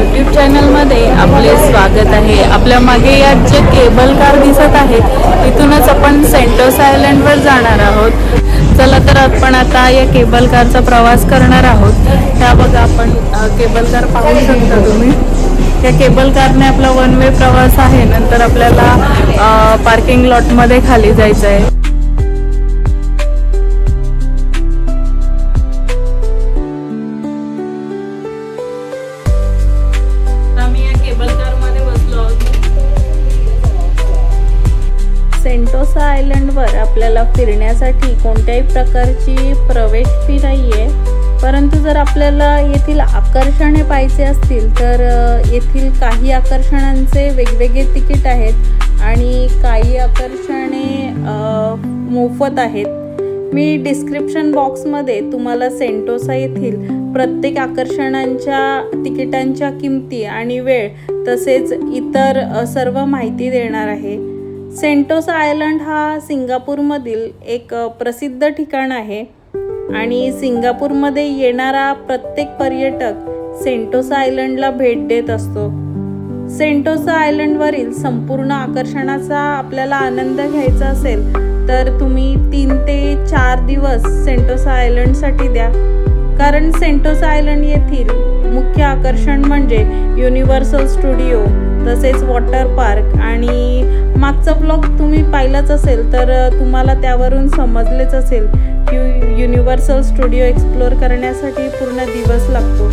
YouTube चॅनलमध्ये आपले स्वागत आहे। आपल्या मागे या जे केबल कार दिसत आहेत इथूनच आपण सेंटोसा आयलंडवर जाणार आहोत। चला तर आपण आता या केबल कारचा प्रवास करणार आहोत। त्या बघा आपण केबल कार पाहू शकता तुम्ही। या केबल कारने आपला वन वे प्रवास आहे। नंतर आपल्याला पार्किंग लॉट मध्ये खाली जायचं आहे। सेंटोसा आयलंडवर आपल्याला फिरण्यासाठी कोणत्याही प्रकारची प्रवेश फी नाहीये, परंतु जर आपल्याला येथील आकर्षणे पाहायचे असतील तर येथील काही आकर्षणांचे वेगवेगळे तिकीट आहेत आणि काही आकर्षणे मोफत आहेत। मी डिस्क्रिप्शन बॉक्समध्ये तुम्हाला सेंटोसा येथील प्रत्येक आकर्षणांच्या तिकिटांच्या किमती आणि वेळ तसेच इतर सर्व माहिती देणार आहे। सेंटोसा आयलंड हा सिंगापूरमधील एक प्रसिद्ध ठिकाण आहे आणि सिंगापूरमध्ये येणारा प्रत्येक पर्यटक सेंटोसा आयलंडला भेट देत असतो। सेंटोसा आयलंडवरील संपूर्ण आकर्षणाचा आपल्याला आनंद घ्यायचा असेल तर तुम्ही 3 ते 4 दिवस सेंटोसा आयलंडसाठी द्या, कारण सेंटोसा आयलंड येथील मुख्य आकर्षण म्हणजे युनिव्हर्सल स्टुडिओ तसेच वॉटर पार्क आणि मागचा ब्लॉग तुम्ही पाहिलाच असेल तर तुम्हाला त्यावरून समजलेच असेल की युनिव्हर्सल स्टुडिओ एक्सप्लोर करण्यासाठी पूर्ण दिवस लागतो।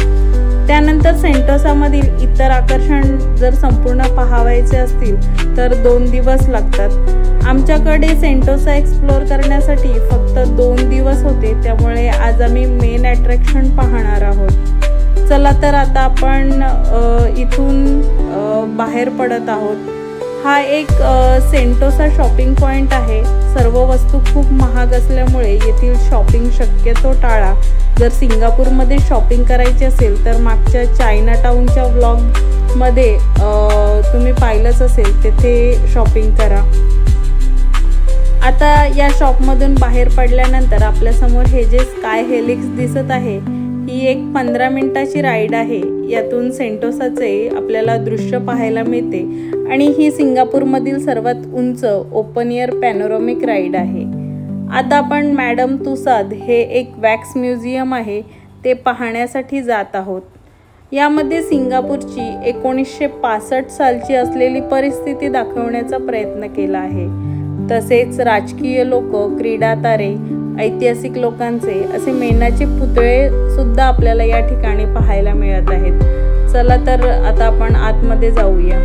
त्यानंतर सेंटोसामधील इतर आकर्षण जर संपूर्ण पाहावायचे असतील तर 2 दिवस लागतात। आमच्याकडे सेंटोसा एक्सप्लोर करण्यासाठी फक्त 2 दिवस होते, त्यामुळे आज आम्ही मेन अट्रॅक्शन पाहणार आहोत। चला तर आता आपण इथून बाहेर पडत आहोत। हा एक सेंटोसा शॉपिंग पॉइंट आहे। सर्व वस्तू खूप महाग असल्यामुळे येथील शॉपिंग शक्यतो टाळा। जर सिंगापूरमध्ये शॉपिंग करायची असेल तर मागच्या चायना टाउनच्या व्लॉगमध्ये तुम्ही पाहिलंच असेल, तेथे शॉपिंग करा। आता या शॉपमधून बाहेर पडल्यानंतर आपल्यासमोर हे जे स्काय हेलिक्स दिसत आहे ही एक 15 मिनिटाची राईड आहे। यातून सेंटोसाचे आपल्याला दृश्य पाहायला मिळते आणि ही सिंगापूरमधील सर्वात उंच ओपन एअर पॅनोरॅमिक राईड आहे। आता आपण मॅडम तुसाद हे एक वॅक्स म्युझियम आहे ते पाहण्यासाठी जात आहोत। यामध्ये सिंगापूरची 1965 सालची असलेली परिस्थिती दाखवण्याचा प्रयत्न केला आहे। तसेच राजकीय लोक, क्रीडा तारे, ऐतिहासिक लोकांचे असे मेणाचे पुतळे सुद्धा आपल्याला या ठिकाणी पाहायला मिळत आहेत। चला तर आता आपण आतमध्ये जाऊया।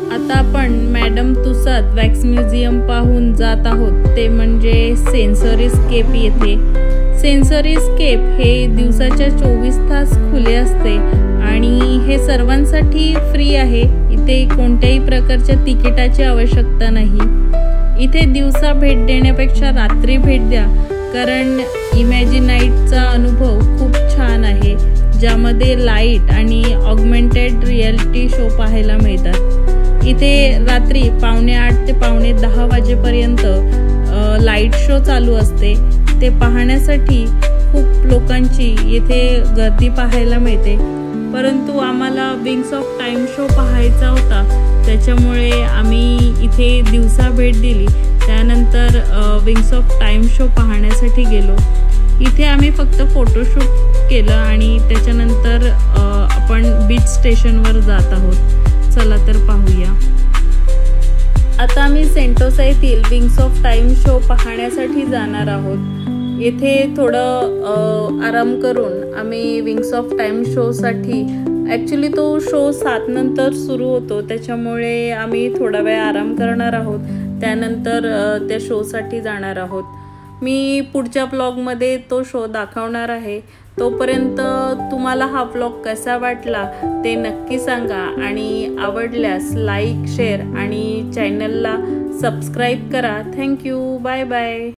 आता आपण मॅडम तुसाद वॅक्स म्युझियम पाहून जात आहोत, ते म्हणजे सेन्सरी स्केप येथे. सेन्सरी स्केप हे दिवसाच्या 24 तास खुले असते आणि हे सर्वांसाठी फ्री आहे. इथे कोणत्याही प्रकारच्या तिकिटाची आवश्यकता नाही. इथे दिवसा भेट देण्यापेक्षा रात्री भेट द्या, कारण इमॅजिनाईटचा अनुभव खूप छान आहे, ज्यामध्ये लाईट आणि ऑगमेंटेड रियालिटी शो पाहायला मिळतात. इथे रात्री 8:15 ते 10:15 वाजेपर्यंत लाईट शो चालू असते. ते पाहण्यासाठी खूप लोकांची येथे गर्दी पाहायला मिळते. परंतु आम्हाला विंग्स ऑफ टाइम शो पाहायचा होता, त्याच्यामुळे आम्ही इथे दिवसा भेट दिली. त्यानंतर विंग्स ऑफ टाइम शो पाहण्यासाठी गेलो. इथे आम्ही फक्त फोटोशूट केलं आणि त्याच्यानंतर आपण बीच स्टेशनवर जात आहोत. चला तर पाहूया. आता आम्ही सेंटोसा येथील विंग्स ऑफ टाइम शो पाहण्यासाठी जाणार आहोत. येथे थोडं आराम करून आम्ही विंग्स ऑफ टाइम शोसाठी, ॲक्च्युली तो शो 7 नंतर सुरू होतो, त्याच्यामुळे आम्ही थोडा वेळ आराम करणार आहोत. त्यानंतर त्या शोसाठी जाणार आहोत. मी पुढच्या ब्लॉगमध्ये तो शो दाखवणार आहे. तोपर्यंत तुम्हाला हा ब्लॉग कसा वाटला ते नक्की सांगा आणि आवडल्यास लाईक, शेअर आणि चॅनलला सबस्क्राईब करा. थँक्यू. Bye bye.